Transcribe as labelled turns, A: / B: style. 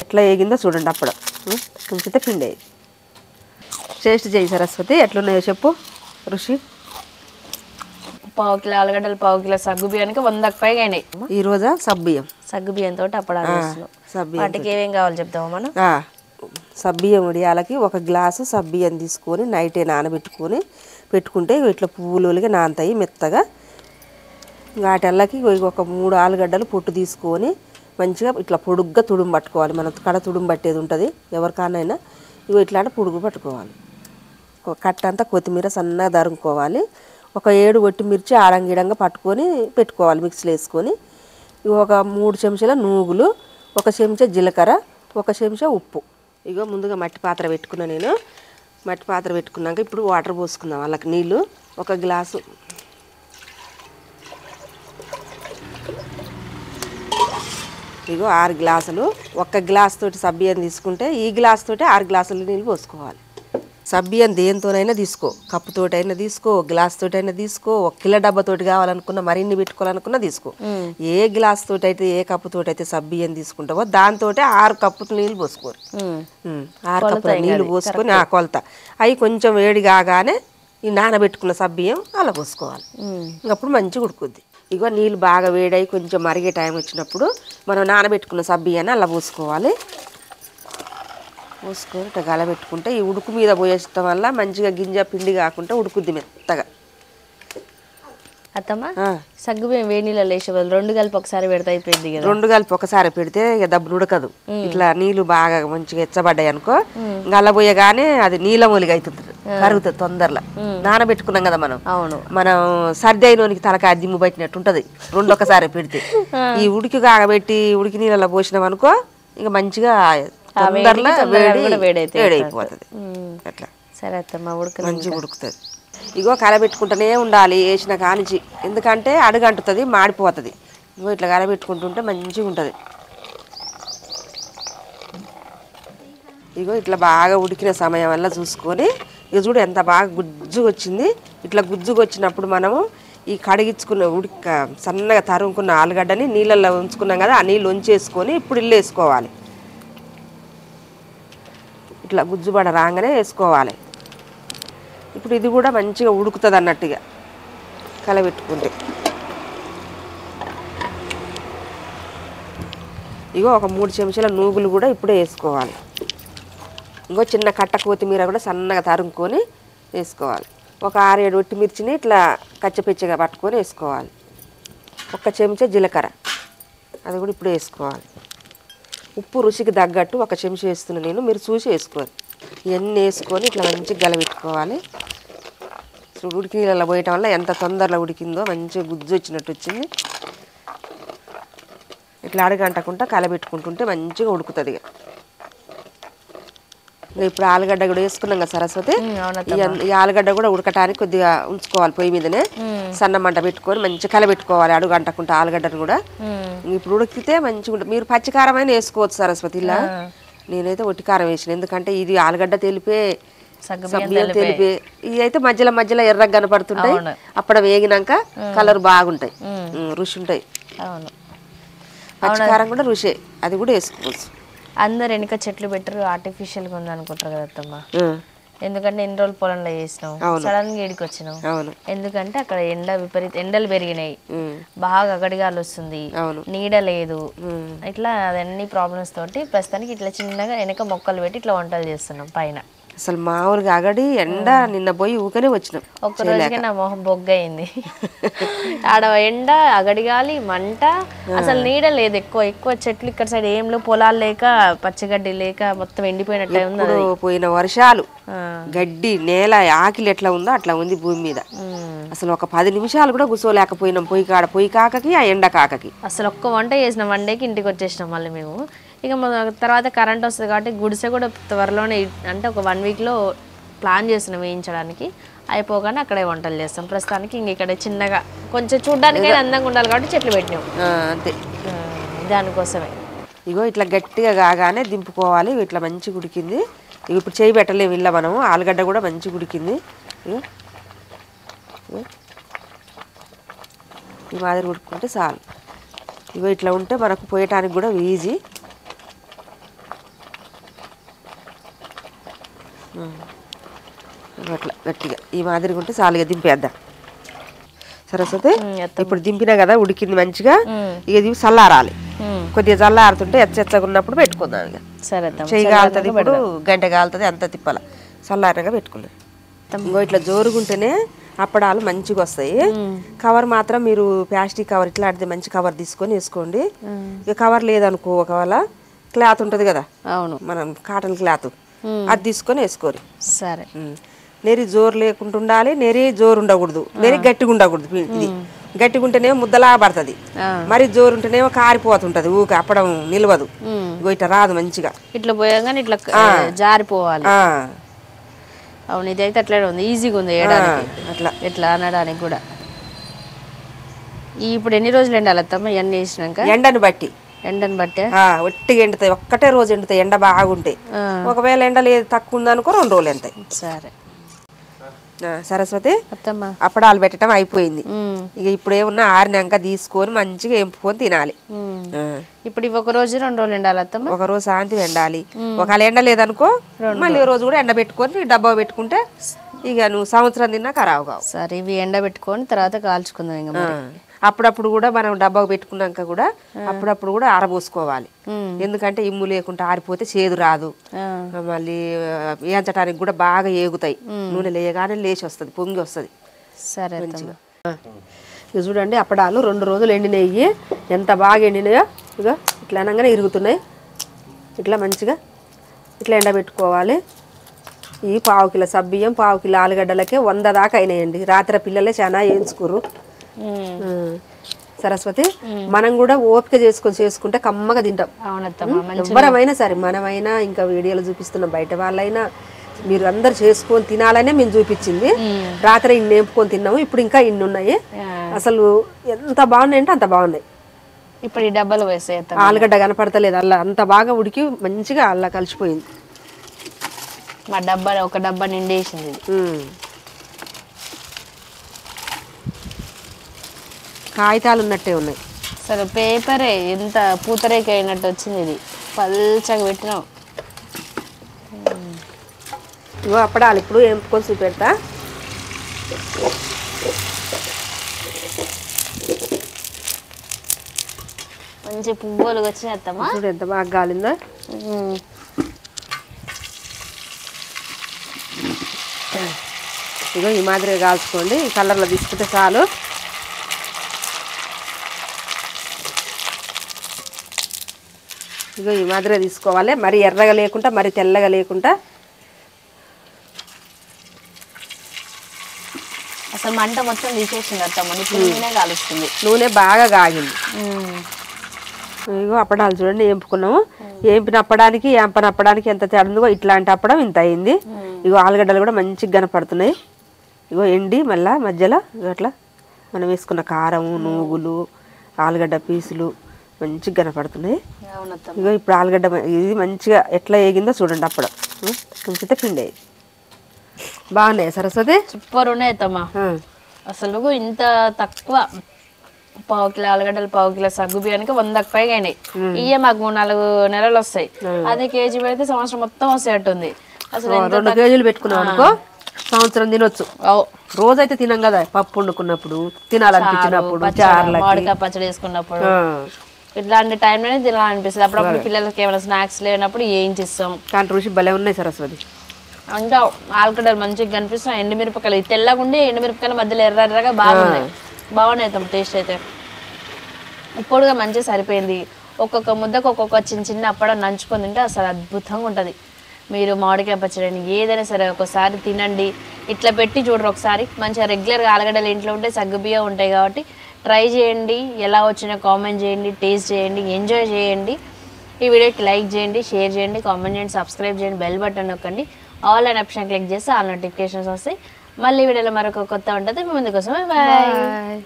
A: ఎట్లా వేగిందో చూడండి. అప్పుడు ఉంచితే పిండి అయ్యింది. టేస్ట్ చేయి సరస్వతి, ఎట్లున్నాయో చెప్పు రుషి.
B: పావు కిలో ఆలుగడ్డలు, పావు కిలో సగ్గు బియ్యానికి 100కి పైగా అయినాయి.
A: ఈరోజు సబ్బియ్యం,
B: సగ్గు బియ్యంతో అప్పడాలు
A: సబ్బియ్యం.
B: వాటికి ఏమేం కావాలి చెప్తామా మనం?
A: సబ్బియ్యం ఉడియాలకి 1 గ్లాసు సబ్బియ్యం తీసుకొని నైటే నానబెట్టుకొని పెట్టుకుంటే ఇట్లా పువ్వులుగా నానతాయి మెత్తగా. వాటల్లకి 3 ఆలుగడ్డలు పొట్టు తీసుకొని మంచిగా ఇట్లా పొడుగ్గా తుడుము పట్టుకోవాలి. మనం కడ తుడుము పట్టేది ఉంటుంది ఎవరికానైనా. ఇట్లా పొడుగు పట్టుకోవాలి. కట్ట అంతా కొత్తిమీర సన్నగా తరుముకోవాలి. 7 ఒట్టిమిర్చి ఆడంగిడంగా పట్టుకొని పెట్టుకోవాలి మిక్సీలో వేసుకొని. 3 చెంచాల నూగులు, 1 చెంచా జీలకర్ర, 1 చెంచా ఉప్పు. ముందుగా మట్టి పాత్ర పెట్టుకున్నా నేను. మట్టి పాత్ర పెట్టుకున్నాక ఇప్పుడు వాటర్ పోసుకుందాం. వాళ్ళకి నీళ్ళు 1 గ్లాసు. 6 గ్లాసులు. 1 గ్లాస్ తోటి సబ్బియ్యం తీసుకుంటే ఈ గ్లాస్ తోటి 6 గ్లాసులు నీళ్ళు పోసుకోవాలి. సబ్బియ్యం దేనితోనైనా తీసుకో, కప్పుతోటైనా తీసుకో, గ్లాస్ తోటైనా తీసుకో, 1 కిలో డబ్బాతోటి కావాలనుకున్నా, మరిన్ని పెట్టుకోవాలనుకున్నా తీసుకో. ఏ గ్లాస్ తోటి అయితే ఏ కప్పుతోటి అయితే సబ్బియ్యం తీసుకుంటావో దాంతో 6 కప్పులు నీళ్ళు పోసుకోరు. 6 కప్పుల నీళ్ళు పోసుకొని కొలత అవి కొంచెం వేడి కాగానే ఈ నానబెట్టుకున్న సబ్బియ్యం అలా పోసుకోవాలి. ఇంకప్పుడు మంచిగా ఉడుకుద్ది. నీళ్ళు బాగా వేడై కొంచెం మరిగే టైం వచ్చినప్పుడు మనం నానబెట్టుకున్న సబ్బియ్యాన్ని అలా పోసుకోవాలి. పోసుకొని ఇట్లా గలబెట్టుకుంటే ఈ ఉడుకు మీద పోయేయడం వల్ల మంచిగా గింజ పిండి కాకుండా ఉడుకుద్ది మెత్తగా.
B: అత్తమ్మ సగ్గు బియ్యం వేడి నీళ్ళు వేసే బదులు 2 కలిపి ఒకసారి పెడితే అయిపోయింది కదా.
A: 2 కలిపి ఒకసారి పెడితే దబ్బులు ఉడకదు. ఇట్లా నీళ్ళు బాగా మంచిగా ఎచ్చబడ్డాయి అనుకో, గల్లబోయగానే అది నీళ్ళ మూలిగా అవుతుంది, కరుగుతుంది తొందరలో. నానబెట్టుకున్నాం కదా మనం.
B: అవును,
A: మనం సర్ది అయినోనికి తలకాయ దిమ్ము పట్టినట్టు ఉంటుంది 2 ఒకసారి పెడితే. ఈ ఉడికి కాగబెట్టి ఉడికి నీళ్ళలో పోసినాం అనుకో ఇంకా మంచిగా తొందరలో వేడైపోతుంది. అట్లా
B: సరే అత్తమ్మ,
A: మంచిగా ఉడుకుతుంది. కలబెట్టుకుంటూనే ఉండాలి వేసిన కానించి, ఎందుకంటే అడుగంటుతుంది, మాడిపోతుంది. ఇట్లా కలబెట్టుకుంటుంటే మంచిగా ఉంటుంది. ఇట్లా బాగా ఉడికిన సమయం వల్ల చూసుకొని చూడు ఎంత బాగా గుజ్జుగా వచ్చింది. ఇట్లా గుజ్జుగా వచ్చినప్పుడు మనము ఈ కడిగించుకున్న సన్నగా తరుముకున్న ఆలుగడ్డని నీళ్ళల్లో ఉంచుకున్నాం కదా, ఆ నీళ్ళు ఉంచేసుకొని ఇప్పుడు ఇల్లు వేసుకోవాలి. ఇట్లా గుజ్జుబడ రాగానే వేసుకోవాలి. ఇప్పుడు ఇది కూడా మంచిగా ఉడుకుతుంది అన్నట్టుగా కలబెట్టుకుంటే. ఒక 3 చెంచాల నూగులు కూడా ఇప్పుడే వేసుకోవాలి. చిన్న కట్ట కొత్తిమీర కూడా సన్నగా తరుముకొని వేసుకోవాలి. 6-7 ఒట్టిమిర్చిని ఇట్లా కచ్చపిచ్చగా పట్టుకొని వేసుకోవాలి. 1 చెంచా జీలకర్ర అది కూడా ఇప్పుడే వేసుకోవాలి. ఉప్పు రుచికి తగ్గట్టు 1 చెంచా వేస్తున్నాను నేను, మీరు చూసి వేసుకోవాలి. ఇవన్నీ వేసుకొని ఇట్లా మంచిగా గలబెట్టుకోవాలి. ఉడికి నీళ్ళలో పోయటం వల్ల ఎంత తొందరలో ఉడికిందో మంచిగా గుజ్జు వచ్చినట్టు వచ్చింది. ఇట్లా అడగంటకుండా కలబెట్టుకుంటుంటే మంచిగా ఉడుకుతుంది. ఇప్పుడు ఆలుగడ్డ కూడా వేసుకున్నాం కదా సరస్వతి. ఈ ఆలుగడ్డ కూడా ఉడకటానికి కొద్దిగా ఉంచుకోవాలి పొయ్యి మీదనే, సన్న మంట పెట్టుకొని మంచిగా కలబెట్టుకోవాలి అడుగు అంటకుండా ఆలుగడ్డను కూడా. ఇప్పుడు ఉడికితే మంచిగా ఉంటుంది. మీరు పచ్చికారమైన వేసుకోవచ్చు సరస్వతి. ఇలా నేనైతే ఒట్టి కారం వేసిన, ఎందుకంటే ఇది ఆలుగడ్డ తెలిపే సబ్బియ్యం తెలిపే. ఇవి అయితే మధ్యలో మధ్యలో ఎర్రగా కనపడుతుంటాయి, అప్పుడు వేగినాక కలర్ బాగుంటాయి, రుచి ఉంటాయి. పచ్చికారం కూడా రుచి, అది కూడా వేసుకోవచ్చు.
B: అందరు వెనక చెట్లు పెట్టరు, ఆర్టిఫిషియల్గా ఉంది అనుకుంటారు కదా అత్తమ్మ. ఎందుకంటే ఎన్ని రోజులు పొలంలో చేసినాం, సడన్ గా ఇడికి వచ్చినాం. ఎందుకంటే అక్కడ ఎండలు పెరిగినాయి, బాగా గడిగాలు వస్తుంది, నీడ లేదు, ఇట్లా అదన్నీ ప్రాబ్లమ్స్ తోటి ప్రస్తుతానికి ఇట్లా చిన్నగా వెనక మొక్కలు పెట్టి ఇట్లా వంటలు చేస్తున్నాం పైన.
A: అసలు మామూలుగా అగడి ఎండ నిన్న పోయి ఊకనే వచ్చినాం.
B: ఒక్క రోజుకే నా మొహం బొగ్గయింది. ఆడ ఎండ, అగడిగాలి, మంట, అసలు నీడ లేదు. ఎక్కువ చెట్లు ఇక్కడ సైడ్ ఏం లేవు, పొలాలు లేక పచ్చగడ్డి లేక మొత్తం ఎండిపోయినట్టు ఉంది.
A: పోయిన వర్షాలు గడ్డి నేల ఆకిలి ఎట్లా ఉందో అట్లా ఉంది భూమి మీద. అసలు ఒక 10 నిమిషాలు కూడా కూర్చోలేకపోయినాం పొయ్యి కాకకి, ఆ ఎండ కాకకి.
B: అసలు ఒక్క వంట చేసినాం, 1 డేకి ఇంటికి వచ్చేసినాం మళ్ళీ మేము. ఇక తర్వాత కరెంట్ వస్తుంది కాబట్టి గుడిసె కూడా త్వరలోనే, అంటే ఒక 1 వీక్లో ప్లాన్ చేస్తున్నాం వేయించడానికి. అయిపోగానే అక్కడే వంటలు చేస్తాం. ప్రస్తుతానికి ఇంక ఇక్కడ చిన్నగా కొంచెం చూడడానికైనా అందంగా ఉండాలి కాబట్టి చెట్లు పెట్టినాం
A: అంతే,
B: దానికోసమే.
A: ఇట్లా గట్టిగా కాగానే దింపుకోవాలి. ఇట్లా మంచిగా ఉడికింది. ఇప్పుడు చేయి పెట్టలేము ఇలా మనము. ఆలుగడ్డ కూడా మంచిగా ఉడికింది. ఈ మాదిరి ఉడుకుంటే చాలు. ఇగో ఇట్లా ఉంటే మనకు పోయటానికి కూడా ఈజీ. అట్లా గట్టిగా ఈ మాదిరిగా ఉంటే చాలుగా దింపేద్దాం. సరస్వతి ఇప్పుడు దింపినా కదా ఉడికింది మంచిగా. ఇక ఇది చల్లారాలి, కొద్దిగా చల్లారుతుంటే ఎచ్చగా ఉన్నప్పుడు పెట్టుకుందాం. ఇక
B: సరే
A: చెయ్యి కాలుతుంది, ఇప్పుడు గంట కాలుతుంది, అంత తిప్పాల. చల్లారగా పెట్టుకున్నాం. ఇంకో ఇట్లా జోరుగుంటేనే అప్పడాలు మంచిగా వస్తాయి. కవర్ మాత్రం మీరు ప్లాస్టిక్ కవర్ ఇట్లాంటిది మంచి కవర్ తీసుకొని వేసుకోండి. ఇక కవర్ లేదనుకో, ఒకవేళ క్లాత్ ఉంటుంది కదా,
B: అవును
A: మనం కాటన్ క్లాత్, అది తీసుకొని వేసుకోరు.
B: సరే.
A: నెరి జోరు లేకుండా ఉండాలి, నెరి జోరు ఉండకూడదు, నెరి గట్టిగా ఉండకూడదు. ఇది గట్టిగా ఉంటేనేమో ముద్దలా పడుతుంది, మరి జోరు ఉంటేనేమో కారిపోతుంటది, ఊక అప్పడం నిలవదు. ఇగో ఇట్లా రాదు మంచిగా,
B: ఇట్లా పోయాగానే ఇట్లా జారిపోవాలి. అవును, ఇదైతే అట్లనే ఉంది, ఈజీగా ఉంది వేయడానికి, అట్లా ఇట్లా అనడానికి కూడా. ఇప్పుడు ఎన్ని రోజులు ఎండాలి అత్తమ్మ ఇవన్నీ వేసినాక?
A: ఎండను బట్టి ఒట్టిగా ఎండుతాయి, ఒక్కటే రోజు ఎండుతాయి ఎండ బాగుంటాయి. ఒకవేళ ఎండ లేదు తక్కువ ఉందనుకో 2 రోజులు ఎంతాయి.
B: సరే
A: సరస్వతి, అప్పడాలు పెట్టడం అయిపోయింది. ఇక ఇప్పుడు ఏమన్నా ఆరినాక తీసుకొని మంచిగా ఎంపుకొని తినాలి.
B: ఇప్పుడు ఇవి 1 రోజు 2 రోజులు ఎండాలి అత్తమ్మ?
A: 1 రోజు సాయంత్రం ఎండాలి. ఒకవేళ ఎండ లేదనుకో మళ్ళీ రోజు కూడా ఎండ పెట్టుకొని డబ్బా పెట్టుకుంటే ఇక నువ్వు సంవత్సరం తిన్నా ఖరాబు కావు.
B: సరే, ఇవి ఎండ పెట్టుకొని తర్వాత కాల్చుకుందాం. ఇంకా
A: అప్పుడప్పుడు కూడా మనం డబ్బాకు పెట్టుకున్నాక కూడా అప్పుడప్పుడు కూడా ఆరబోసుకోవాలి. ఎందుకంటే ఇమ్ము లేకుండా ఆరిపోతే చేదు రాదు, మళ్ళీ వేయించడానికి కూడా బాగా ఏగుతాయి. నూనె లేయగానే లేచి వస్తుంది, పొంగి వస్తుంది.
B: సరే
A: మంచిగా. ఇక చూడండి అప్పడాలు 2 రోజులు ఎండినవి, ఎంత బాగా ఎండినాయో. ఇక ఇట్లా అనగానే ఇరుగుతున్నాయి. ఇట్లా మంచిగా ఇట్లా ఎండబెట్టుకోవాలి. ఈ 1/4 కిలో సబ్బియ్యం 1/4 కిలో ఆలుగడ్డలకే 100 దాకా అయినాయండి. రాత్రి పిల్లలే చాలా వేయించుకోరు. సరస్వతి, మనం కూడా ఓపిక చేసుకుంటే కమ్మగా తింటాం. ఎవరమైనా సరే, మనమైనా ఇంకా వీడియోలు చూపిస్తున్న బయట వాళ్ళైనా మీరు అందరు చేసుకొని తినాలనే మేము చూపించింది. రాత్రి ఇన్ని వేపుకొని తిన్నాము, ఇప్పుడు ఇంకా ఇన్ని ఉన్నాయి. అసలు ఎంత బాగున్నాయి అంటే అంత బాగున్నాయి.
B: ఇప్పుడు ఈ డబ్బాలు వేసే
A: ఆలుగడ్డ కనపడతలేదు, అలా అంత బాగా ఉడికి మంచిగా అలా కలిసిపోయింది.
B: మా డబ్బా ఒక డబ్బా నిండేసింది.
A: కాగితాలు ఉన్నట్టే ఉన్నాయి.
B: సరే, పేపరే ఎంత పూతరేక అయినట్టు వచ్చింది. ఇది పల్చగా పెట్టినాం.
A: ఇగో అప్పడాలు ఇప్పుడు ఎంపుకొని చూపెడతా.
B: మంచి పువ్వులు వచ్చినాయి అత్తమ్మా,
A: చూడు ఎంత బాగా గాలిందో. ఇగో ఈ మాదిరిగా కాల్చుకోండి, ఈ కలర్లో తీసుకుంటే చాలు. ఇగో ఈ మాదిరిగా తీసుకోవాలి, మరి ఎర్రగా లేకుండా మరి తెల్లగా లేకుండా.
B: అసలు మంట మొత్తం తీసేసింది అత్తమ్మ, ఇప్పుడు నూనె కాలుస్తుంది.
A: నూనె బాగా కాగింది. ఇగో అప్పడాలు చూడండి ఎంపుకున్నాము. ఏంపిన అప్పడానికి ఎంపనప్పడానికి ఎంత తేడా, ఇట్లాంటి అప్పడం ఇంత అయింది. ఇగో ఆలుగడ్డలు కూడా మంచిగా కనపడుతున్నాయి. ఇగో ఎండి మళ్ళా మధ్యలో అట్లా మనం వేసుకున్న కారం, నువ్వులు, ఆలుగడ్డ పీసులు మంచిగా కనపడుతున్నాయి. ఇగో ఇప్పుడు ఆలుగడ్డ ఇది మంచిగా ఎట్లా వేగిందో చూడండి. అప్పడం కొంచెం పిండి బాగున్నాయి. సరస్వతి,
B: సూపర్ ఉన్నాయి అత్తమ్మా. అసలు ఇంత తక్కువ 1/4 కిలో ఆలుగడ్డలు 1/4 కిలో సగ్గు బియ్యానికి 100కి పైగా అయినాయి. ఇవే మాకు 3-4 నెలలు వస్తాయి. అదే కేజీ పెడితే సంవత్సరం మొత్తం వస్తాయట్టుంది. అసలు
A: 2 కేజీలు పెట్టుకున్నాం అనుకో సంవత్సరం తినొచ్చు. రోజైతే తినం కదా, పప్పు వండుకున్నప్పుడు తినాలనిపించినప్పుడు,
B: మామిడికాయ పచ్చడి వేసుకున్నప్పుడు, ఇట్లాంటి టైంలోనే తినాలనిపిస్తుంది. అప్పుడప్పుడు పిల్లలకి ఏమైనా స్నాక్స్ లేనప్పుడు ఏం చేస్తాం.
A: కానీ రుచి భలే ఉన్నాయి సరస్వతి.
B: అంటే ఆలుగడ్డలు మంచిగా కనిపిస్తాయి. ఎండుమిరపకాయలు తెల్లగా ఉండి ఎండుమిరపకాయల మధ్యలో ఎర్రగా బాగున్నాయి. బాగున్నాయి టేస్ట్ అయితే. ఇప్పుడుగా మంచిగా సరిపోయింది. ఒక్కొక్క ముద్దకు ఒక్కొక్క చిన్న అప్పడం నంచుకొని తింటే అసలు అద్భుతంగా ఉంటుంది. మీరు మామిడికాయ పచ్చడిని ఏదైనా సరే ఒకసారి తినండి, ఇట్లా పెట్టి చూడరు ఒకసారి. మంచిగా రెగ్యులర్గా ఆలుగడ్డలు ఇంట్లో ఉంటే సగ్గుబియ్యం ఉంటాయి కాబట్టి ట్రై చేయండి. ఎలా వచ్చినా కామెంట్ చేయండి, టేస్ట్ చేయండి, ఎంజాయ్ చేయండి. ఈ వీడియోకి లైక్ చేయండి, షేర్ చేయండి, కామెంట్ చేయండి, సబ్స్క్రైబ్ చేయండి, బెల్ బటన్ నొక్కండి. ఆల్ అనే ఆప్షన్ క్లిక్ చేస్తే ఆల్ నోటిఫికేషన్స్ వస్తాయి. మళ్ళీ వీడియోలో మరొక కొత్త ఉంటుంది మీ ముందుకోసమే. బాయ్.